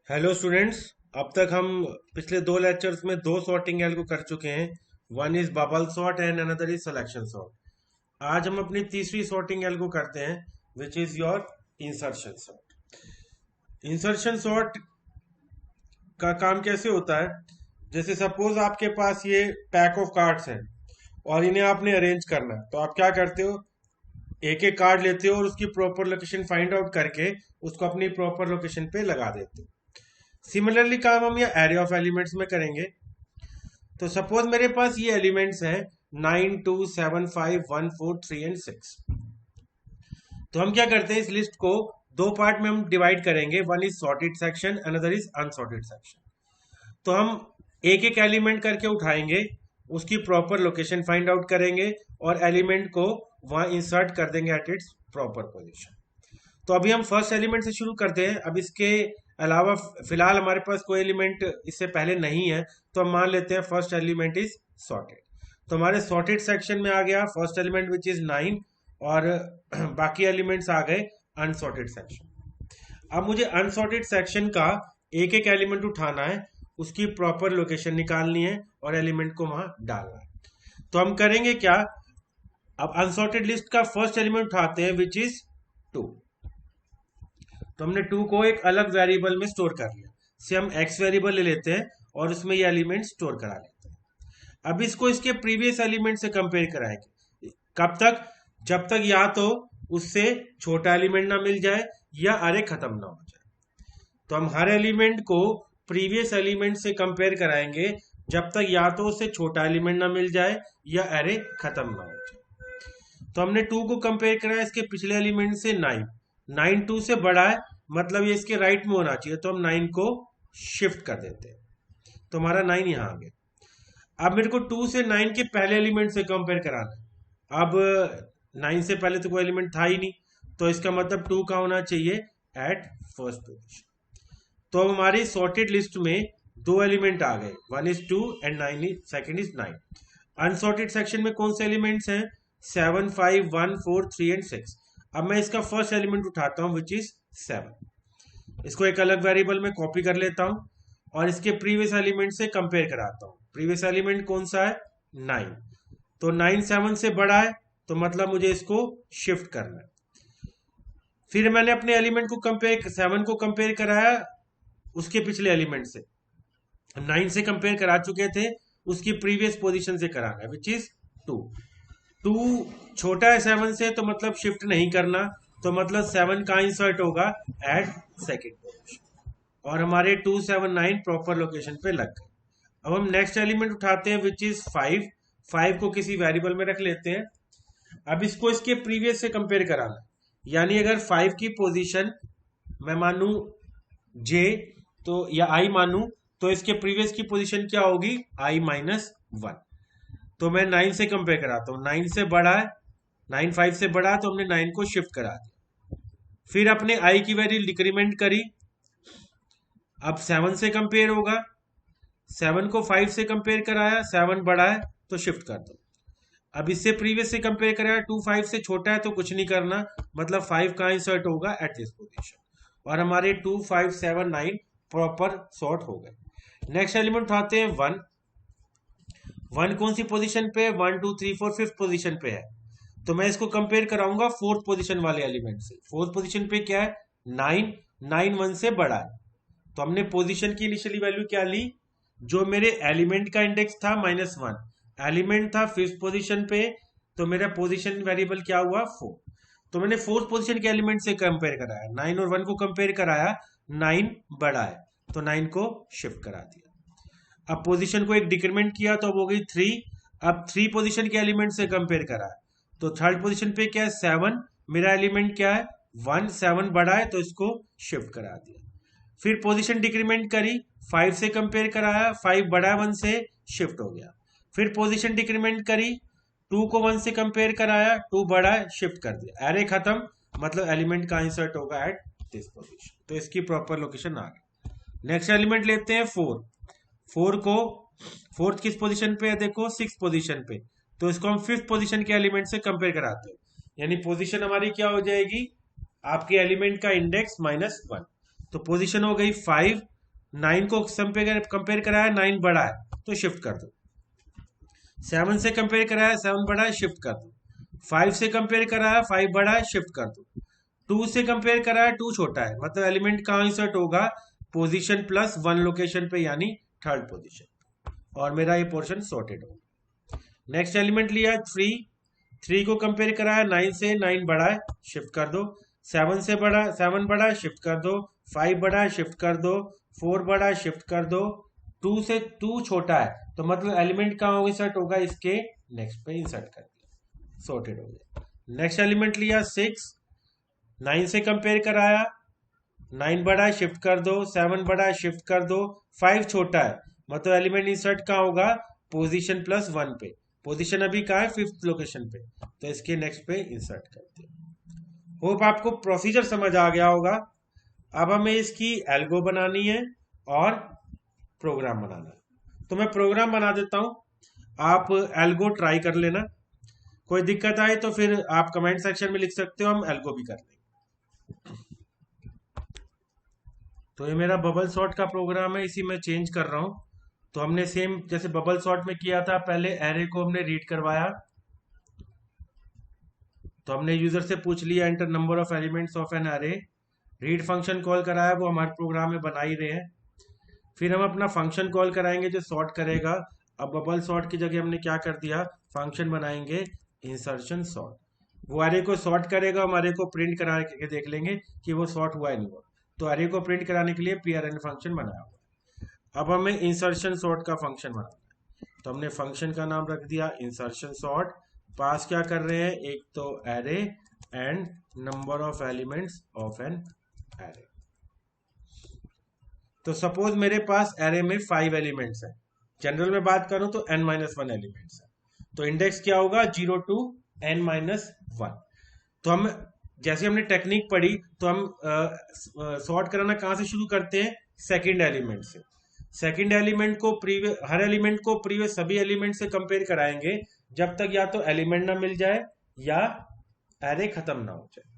Hello students. अब तक हम पिछले दो लेक्चर्स में दो सॉर्टिंग एल्गो कर चुके हैं। One is bubble sort and another is selection sort. आज हम अपनी तीसरी सॉर्टिंग एल्गो करते हैं which is your insertion sort. Insertion sort का काम कैसे होता है? जैसे सपोज आपके पास ये पैक ऑफ कार्ड्स हैं और इन्हें आपने अरेंज करना है, तो आप क्या करते हो? एक एक कार्ड लेते हो और उसकी प्रॉपर लोकेशन फाइंड आउट करके उसको अपनी प्रॉपर लोकेशन पे लगा देते हो। सिमिलरली काम हम ये एरे ऑफ एलिमेंट्स में करेंगे। तो सपोज मेरे पास ये एलिमेंट्स हैं 9 2 7 5 1 4 3 एंड 6। तो हम क्या करते हैं, इस लिस्ट को दो पार्ट में हम डिवाइड करेंगे। One is sorted section, another is unsorted section. तो हम एक एक एलिमेंट करके उठाएंगे, उसकी प्रॉपर लोकेशन फाइंड आउट करेंगे और एलिमेंट को वहां इंसर्ट कर देंगे एट इट्स प्रॉपर पोजीशन। तो अभी हम फर्स्ट एलिमेंट से शुरू करते हैं। अब इसके अलावा फिलहाल हमारे पास कोई एलिमेंट इससे पहले नहीं है, तो हम मान लेते हैं फर्स्ट एलिमेंट इज सॉर्टेड। तो हमारे सॉर्टेड सेक्शन में आ गया फर्स्ट एलिमेंट विच इज 9 और बाकी एलिमेंट्स आ गए अनसॉर्टेड सेक्शन। अब मुझे अनसॉर्टेड सेक्शन का एक एक एलिमेंट उठाना है, उसकी प्रॉपर लोकेशन निकालनी है और एलिमेंट को वहां डालना है। तो हम करेंगे क्या? अब अनसॉर्टेड लिस्ट का फर्स्ट एलिमेंट उठाते हैं विच इज 2। तो हमने 2 को एक अलग वेरिएबल में स्टोर कर लिया। से हम एक्स वेरिएबल ले लेते हैं और उसमें ये एलिमेंट स्टोर करा लेते हैं। अब इसको इसके प्रीवियस एलिमेंट से कंपेयर कराएंगे। कब तक? जब तक या तो उससे छोटा एलिमेंट ना मिल जाए या अरे खत्म ना हो जाए। तो हम हर एलिमेंट को प्रीवियस एलिमेंट से कंपेयर कराएंगे जब तक या तो उससे छोटा एलिमेंट ना मिल जाए या अरे खत्म ना हो जाए। तो हमने 2 को कंपेयर कराया इसके पिछले एलिमेंट से 9। 9 2 से बड़ा है, मतलब ये इसके राइट में होना चाहिए, तो हम 9 को शिफ्ट कर देते हैं। तो हमारा 9 यहां आ गया। अब मेरे को 2 से 9 के पहले एलिमेंट से कंपेयर कराना है। अब 9 से पहले तो कोई एलिमेंट था ही नहीं, तो इसका मतलब 2 का होना चाहिए एट फर्स्ट पोजिशन। तो अब हमारी सॉर्टेड लिस्ट में दो एलिमेंट आ गए, one is 2 and 9 is second is 9। Unsorted section में कौन से एलिमेंट्स हैं? 7 5 1 4 3 एंड 6। अब मैं इसका फर्स्ट एलिमेंट उठाता हूं विच इज 7। इसको एक अलग वेरिएबल में कॉपी कर लेता हूं और इसके प्रीवियस एलिमेंट से कंपेयर कराता हूं। प्रीवियस एलिमेंट कौन सा है? 9। तो 9 7 से बड़ा है, तो मतलब मुझे इसको शिफ्ट करना है। फिर मैंने अपने एलिमेंट को कंपेयर 7 को कंपेयर कराया उसके पिछले एलिमेंट से। 9 से कंपेयर करा चुके थे, उसकी प्रीवियस पोजीशन से कराना है विच इज 2। 2 छोटा है 7 से, तो मतलब शिफ्ट नहीं करना, तो मतलब 7 का इंसर्ट होगा एट सेकेंड पोजीशन और हमारे 2 7 9 प्रॉपर लोकेशन पे लग गए। अब हम नेक्स्ट एलिमेंट उठाते हैं विच इज 5। 5 को किसी वेरिएबल में रख लेते हैं। अब इसको इसके प्रीवियस से कंपेयर कराना, यानी अगर 5 की पोजीशन मैं मानू जे तो या आई मानू, तो इसके प्रीवियस की पोजीशन क्या होगी? आई माइनस 1। तो मैं 9 से कंपेयर कराता हूँ। 9 से बड़ा है, 9 5 से बड़ा है, तो हमने 9 को शिफ्ट करा दिया। फिर अपने आई की वैल्यू डिक्रीमेंट करी। अब 7 से कंपेयर होगा, 7 को 5 से कंपेयर कराया, 7 बड़ा है तो शिफ्ट कर दो। अब इससे प्रीवियस से कंपेयर कराया, 2 5 से छोटा है तो कुछ नहीं करना, मतलब 5 का इंसर्ट होगा एट दिस पोजीशन और हमारे 2 5 7 9 प्रॉपर सॉर्ट हो गए। नेक्स्ट एलिमेंट उठाते हैं 1। 1 कौन सी पोजीशन पे है? 1 2 3 4 5th पोजीशन पे है, तो मैं इसको कंपेयर कराऊंगा फोर्थ पोजीशन वाले एलिमेंट से। फोर्थ पोजीशन पे क्या है? 9। 9 1 से बड़ा है, तो हमने पोजीशन की इनिशियली वैल्यू क्या ली? जो मेरे एलिमेंट का इंडेक्स था -1, एलिमेंट था फिफ्थ पोजीशन पे, तो मेरा पोजीशन वेरिएबल क्या हुआ? 4। तो मैंने फोर्थ पोजीशन के एलिमेंट से कंपेयर कराया, 9 और 1 को कंपेयर कराया, 9 बड़ा है तो 9 को शिफ्ट करा दिया। अब पोजीशन को एक डिक्रीमेंट किया तो अब हो गई 3। अब 3 पोजीशन के एलिमेंट से कंपेयर करा, तो थर्ड पोजीशन पे क्या है? 7। मेरा एलिमेंट क्या है? 1। 7 बड़ा है तो इसको शिफ्ट करा दिया। फिर पोजीशन डिक्रीमेंट करी, 5 से कंपेयर कराया, 5 बड़ा है 1 से, शिफ्ट हो गया। फिर पोजीशन डिक्रीमेंट करी, 2 को 1 से कंपेयर कराया, 2 बड़ा है, शिफ्ट कर दिया। एरे खत्म, मतलब एलिमेंट का इंसर्ट होगा एट दिस पोजीशन, तो इसकी प्रॉपर लोकेशन आ गई। नेक्स्ट एलिमेंट लेते हैं 4। 4 को फोर्थ किस पोजीशन पे है? देखो 6th पोजीशन पे, तो इसको हम 5th पोजीशन के एलिमेंट से कंपेयर कराते हैं, यानी पोजीशन हमारी क्या हो जाएगी? आपके एलिमेंट का इंडेक्स -1, तो पोजीशन हो गई 5 9 को कंपेयर कराया, 9 बड़ा है तो शिफ्ट कर दो। 7 से कंपेयर कराया, 7 बड़ा है, शिफ्ट कर दो। 5 से कंपेयर कराया, 5 बड़ा है, शिफ्ट कर दो। 2 से कंपेयर कराया, 2 छोटा है, मतलब एलिमेंट कहाँ इंसर्ट होगा, पोजीशन प्लस 1 लोकेशन पे, यानी थर्ड पोजीशन, और मेरा ये पोर्शन सॉर्टेड होगा। नेक्स्ट एलिमेंट लिया 3, 3 को कंपेयर कराया 9 से, 9 बड़ा है, शिफ्ट कर दो। 7 से बड़ा, 7 बड़ा है, शिफ्ट कर दो। 5 बड़ा है, शिफ्ट कर दो। 4 बड़ा है, शिफ्ट कर दो। 2 से 2 छोटा है, तो मतलब एलिमेंट कहाँ इंसर्ट होगा, इसके नेक्स्ट पे इंसर्ट कर दिया, सॉर्टेड हो गया। नेक्स्ट एलिमेंट लिया 6, 9 से कंपेयर कराया, 9 बड़ा है, शिफ्ट कर दो। 7 बड़ा है, शिफ्ट कर दो। 5 छोटा है, मतलब एलिमेंट इंसर्ट कहाँ होगा, पोजीशन प्लस 1 पे। पोजीशन अभी कहाँ है, 5th लोकेशन पे, तो इसके नेक्स्ट पे इंसर्ट करते हैं। होप आपको प्रोसीजर समझ आ गया होगा। अब हमें इसकी एल्गो बनानी है और प्रोग्राम बनाना है, तो मैं प्रोग्राम बना देता हूं, आप एल्गो ट्राई कर लेना। कोई दिक्कत आए तो फिर आप कमेंट सेक्शन में लिख सकते हो, हम एल्गो भी कर लेंगे। तो ये मेरा बबल सॉर्ट का प्रोग्राम है, इसी में चेंज कर रहा हूं। तो हमने सेम जैसे बबल सॉर्ट में किया था, पहले एरे को हमने रीड करवाया, तो हमने यूजर से पूछ लिया enter number of elements of an array. Read function call कराया, वो हमारे प्रोग्राम में बना ही रहे हैं। फिर हम अपना फंक्शन कॉल कराएंगे जो सॉर्ट करेगा। अब बबल सॉर्ट की जगह हमने क्या कर दिया, फंक्शन बनाएंगे इंसर्शन सॉर्ट। वो एरे को सॉर्ट करेगा, हम एरे को प्रिंट करा के देख लेंगे कि वो सॉर्ट हुआ है नहीं हुआ। तो एरे को प्रिंट कराने के लिए prn फंक्शन बनाया हुआ। अब हमें इंसर्शन सॉर्ट का फंक्शन बनाना है, तो हमने फंक्शन का नाम रख दिया इंसर्शन सॉर्ट। पास क्या कर रहे हैं, एक तो array and number of elements of an array. तो सपोज मेरे पास एरे में 5 एलिमेंट्स है, जनरल में बात करूं तो n-1 एलिमेंट्स है, तो इंडेक्स क्या होगा, 0 to n-1। तो हम जैसे हमने टेक्निक पढ़ी, तो हम सॉर्ट कराना कहां से शुरू करते हैं, सेकंड एलिमेंट से। सेकंड एलिमेंट को प्रीवियस, हर एलिमेंट को प्रीवियस सभी एलिमेंट से कंपेयर कराएंगे, जब तक या तो एलिमेंट ना मिल जाए या एरे खत्म ना हो जाए।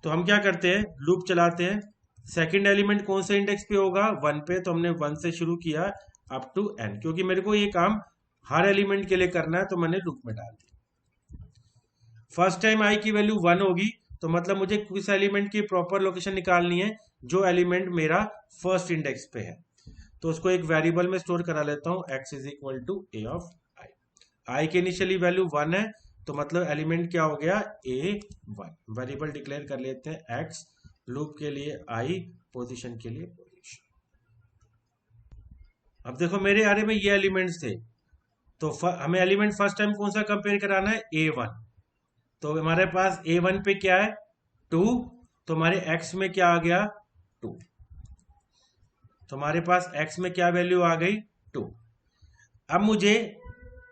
तो हम क्या करते हैं, लूप चलाते हैं। सेकंड एलिमेंट कौन से इंडेक्स पे होगा, 1 पे, तो हमने 1 से शुरू किया अप टू n, क्योंकि मेरे को ये काम हर एलिमेंट के लिए करना है, तो मैंने लूप में डाल दिया। फर्स्ट टाइम i की वैल्यू 1 होगी, तो मतलब मुझे किस एलिमेंट की प्रॉपर लोकेशन निकालनी है, जो एलिमेंट मेरा फर्स्ट इंडेक्स पे है। तो उसको एक वेरिएबल में स्टोर करा लेता हूं, x is equal to a of i की इनिशियली वैल्यू 1 है, तो मतलब एलिमेंट क्या हो गया, a1। वेरिएबल डिक्लेयर कर लेते हैं x, लूप के लिए i, पोजीशन के लिए पोजीशन। अब देखो मेरे एरे में ये एलिमेंट्स थे, तो हमें एलिमेंट फर्स्ट टाइम कौन सा कंपेयर कराना है, a1। तो हमारे पास a1 पे क्या है, 2, तो हमारे x में क्या आ गया, 2। तो हमारे पास x में क्या वैल्यू आ गई, 2। अब मुझे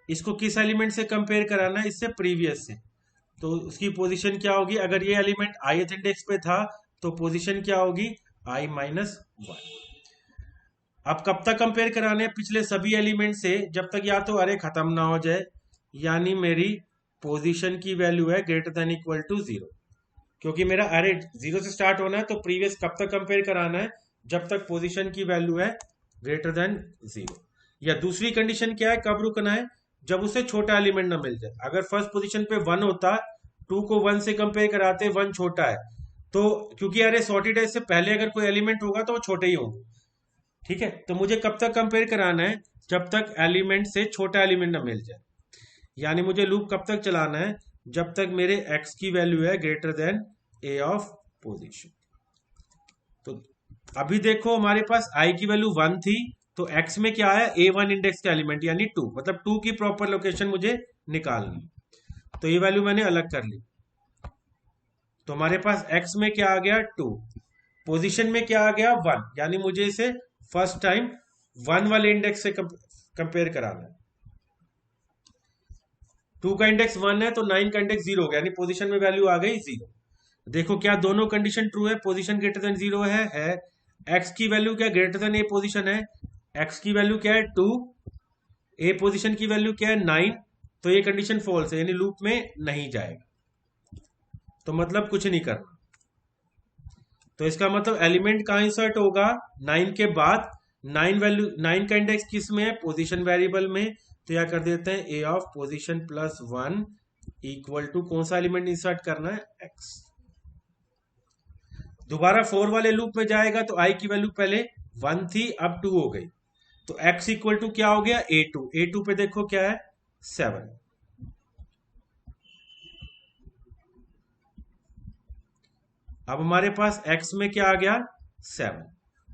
इसको किस एलिमेंट से कंपेयर कराना है, इससे प्रीवियस से। तो उसकी पोजीशन क्या होगी, अगर ये एलिमेंट ith इंडेक्स पे था तो पोजीशन क्या होगी, i-1। अब कब तक कंपेयर कराने हैं, पिछले सभी एलिमेंट से, जब तक या तो अरे खत्म ना हो जाए, यानी मेरी पोजीशन की वैल्यू है ग्रेटर देन इक्वल टू 0। क्योंकि मेरा अरे 0 से स्टार्ट होना है, तो प्रीवियस कब तक कंपेयर कराना है, जब तक पोजीशन की वैल्यू है ग्रेटर देन 0। या दूसरी कंडीशन क्या है, कब रुकना है, जब उसे छोटा एलिमेंट ना मिल जाए। अगर फर्स्ट पोजीशन पे 1 होता, 2 को 1 से कंपेयर कराते, 1 छोटा है, तो क्योंकि अरे सॉर्टेड है, इससे पहले अगर कोई एलिमेंट होगा तो वो छोटे ही होंगे, ठीक है। तो मुझे कब तक कंपेयर कराना है, जब तक एलिमेंट से छोटा एलिमेंट ना मिल जाए। यानी मुझे लूप कब तक चलाना है, जब तक मेरे x की वैल्यू है greater than a of position. तो अभी देखो हमारे पास i की वैल्यू 1 थी, तो x में क्या है, a1 इंडेक्स का एलिमेंट यानी 2, मतलब 2 की प्रॉपर लोकेशन मुझे निकालनी। तो ये वैल्यू मैंने अलग कर ली, तो हमारे पास x में क्या आ गया, 2, पोजीशन में क्या आ गया, 1, यानी मुझे इसे फर्स्ट टाइम 1 वाले इंडेक्स से कंपेयर कराना है। 2 का इंडेक्स 1 है, तो 9 का इंडेक्स 0 हो गया, यानी पोजीशन में वैल्यू आ गई 0। देखो क्या दोनों कंडीशन ट्रू है, पोजीशन ग्रेटर देन 0 है। x की वैल्यू क्या, ग्रेटर देन a पोजीशन है, x की वैल्यू क्या है, 2, a पोजीशन की वैल्यू क्या है, 9। तो ये कंडीशन फॉल्स है, यानी लूप में नहीं जाएगा, तो मतलब कुछ नहीं करना। तो इसका मतलब एलिमेंट कहाँ इंसर्ट होगा, 9 के बाद। 9 का इंडेक्स किस में है, पोजीशन वेरिएबल में। तो यह कर देते हैं A of position plus 1 equal to कौन सा एलिमेंट इंसर्ट करना है, एक्स। दोबारा 4 वाले लूप में जाएगा तो आई की वैल्यू पहले 1 थी, अब 2 हो गई। तो x इक्वल टू क्या हो गया, A2 पे देखो क्या है, 7। अब हमारे पास x में क्या आ गया, 7।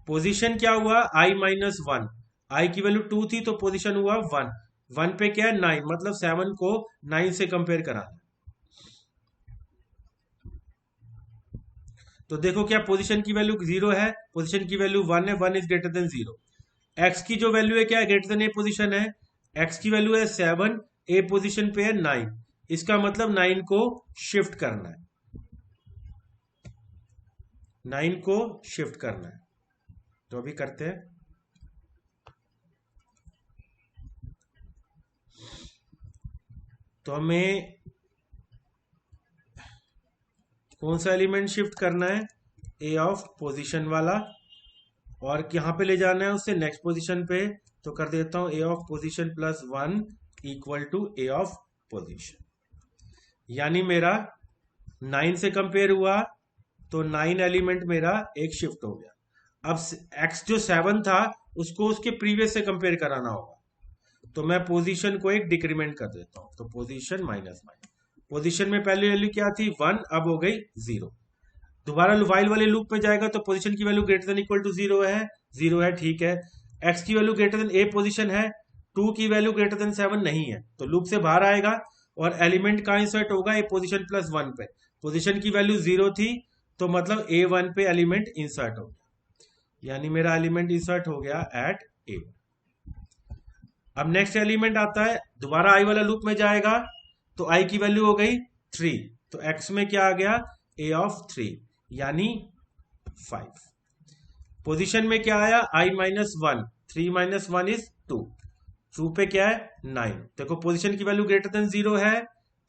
पोजीशन क्या हुआ, i-1, i की वैल्यू 2 थी तो पोजीशन हुआ 1। 1 पे क्या है, 9, मतलब 7 को 9 से कंपेयर कराना। तो देखो क्या पोजीशन की वैल्यू 0 है, पोजीशन की वैल्यू 1 है, 1 इज ग्रेटर देन 0। x की जो वैल्यू है क्या है, ग्रेटर देन ए पोजीशन है। x की वैल्यू है 7, ए पोजीशन पे है 9, इसका मतलब 9 को शिफ्ट करना है, 9 को शिफ्ट करना है। तो अभी करते हैं। तो हमें कौन सा एलिमेंट शिफ्ट करना है, ए ऑफ पोजीशन वाला, और यहां पे ले जाना है उससे नेक्स्ट पोजीशन पे। तो कर देता हूं A of position plus 1 equal to A of position, यानी मेरा 9 से कंपेयर हुआ तो 9 एलिमेंट मेरा एक शिफ्ट हो गया। अब x जो 7 था उसको उसके प्रीवियस से कंपेयर कराना होगा, तो मैं पोजीशन को एक डिक्रीमेंट कर देता हूं। तो पोजीशन माइनस माइनस, पोजीशन में पहली वैल्यू क्या थी 1, अब हो गई 0। दोबारा वाइल वाले लूप में जाएगा तो पोजीशन की value greater than equal to 0 है, 0 है, ठीक है। x की value greater than a position है, 2 की वैल्यू ग्रेटर देन 7 नहीं है, तो लूप से बाहर आएगा और एलिमेंट का इंसर्ट होगा ए पोजीशन प्लस 1 पे। पोजीशन की वैल्यू 0 थी तो मतलब A1 पे एलिमेंट इंसर्ट हो गया, यानी मेरा एलिमेंट इंसर्ट हो गया एट A1। अब नेक्स्ट एलिमेंट आता है, दोबारा आई वाला लूप में जाएगा तो आई की वैल्यू हो गई 3, तो x में क्या आ गया, a ऑफ 3, यानी 5। पोजीशन में क्या आया, i-1, 3 माइनस 1 इज 2, 2 पे क्या है 9। देखो पोजीशन की वैल्यू ग्रेटर देन 0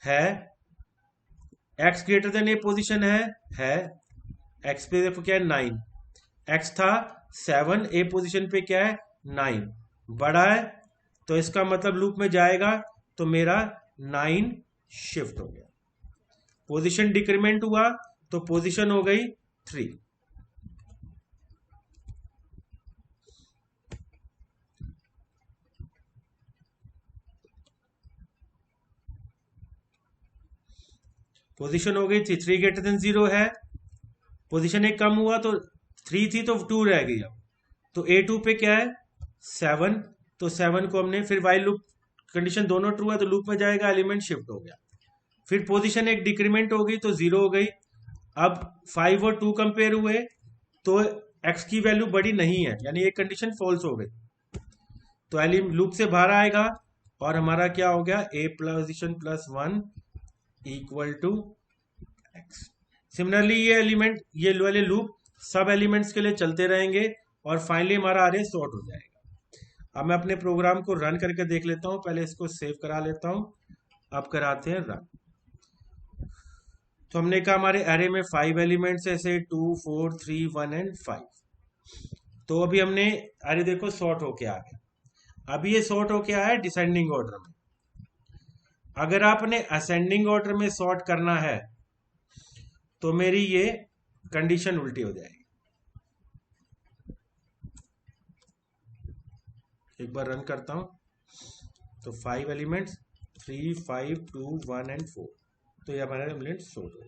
है। x greater than a position है। x पे देखो क्या है 9, x था 7, ए पोजीशन पे क्या है 9, बड़ा है, तो इसका मतलब लूप में जाएगा तो मेरा 9 शिफ्ट हो गया। पोजीशन डिक्रीमेंट हुआ तो पोजीशन हो गई 3। पोजीशन हो गई 3 ग्रेटर देन 0 है। पोजीशन एक कम हुआ तो 3 थी तो 2 रह गई। अब तो A2 पे क्या है 7, तो 7 को हमने फिर वाइल लूप कंडीशन दोनों ट्रू है तो लूप में जाएगा, एलिमेंट शिफ्ट हो गया। फिर पोजीशन एक डिक्रीमेंट हो गई तो 0 हो गई। अब 5 और 2 कंपेयर हुए तो x की वैल्यू बड़ी नहीं है, यानी एक कंडीशन फॉल्स हो गई, तो लूप से बाहर आएगा और हमारा क्या हो गया, a position plus 1 equal to x। Similarly ये एलिमेंट, ये वाले लूप सब एलिमेंट्स के लिए चलते रहेंगे और फाइनली हमारा अरे सॉर्ट हो जाएगा। अब मैं अपने प्रोग्राम को रन करके देख लेता हूं, पहले इसको सेव करा लेता हूं, अब कराते हैं रन। तो हमने कहा हमारे एरे में 5 एलिमेंट्स ऐसे 2, 4, 3, 1 एंड 5। तो अभी हमने अरे देखो सॉर्ट होके आ गया। अभी ये सॉर्ट होके आया डिसेंडिंग ऑर्डर में। अगर आपने असेंडिंग ऑर्डर में सॉर्ट करना है तो मेरी ये कंडीशन उल्टी हो जाएगी। एक बार रन करता हूं तो 5 एलिमेंट्स 3, 5, 2, 1 एंड 4, तो ये हमारा एलिमेंट सॉर्ट हो।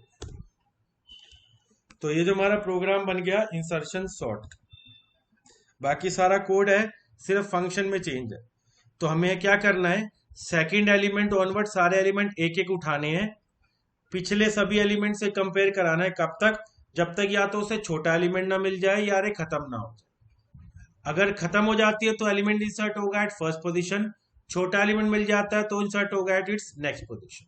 तो ये जो हमारा प्रोग्राम बन गया इंसर्शन सॉर्ट, बाकी सारा कोड है, सिर्फ फंक्शन में चेंज है। तो हमें क्या करना है, सेकंड एलिमेंट ऑनवर्ड सारे एलिमेंट एक एक उठाने हैं, पिछले सभी एलिमेंट से कंपेयर कराना है। कब तक, जब तक या तो उसे छोटा एलिमेंट ना मिल जाए या अरे खत्म ना हो जाए। अगर खत्म हो जाती है तो एलिमेंट इंसर्ट होगा एट फर्स्ट पोजीशन, छोटा एलिमेंट मिल जाता है तो इंसर्ट होगा एट इट्स नेक्स्ट पोजीशन।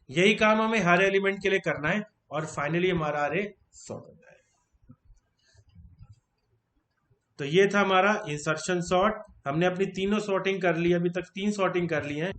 यही काम हमें हर एलिमेंट के लिए करना है और फाइनली हमारा अरे सॉर्ट हो जाएगा। तो ये था हमारा इंसर्शन सॉर्ट। हमने अपनी तीनों सॉर्टिंग कर ली, अभी तक 3 सॉर्टिंग कर ली है।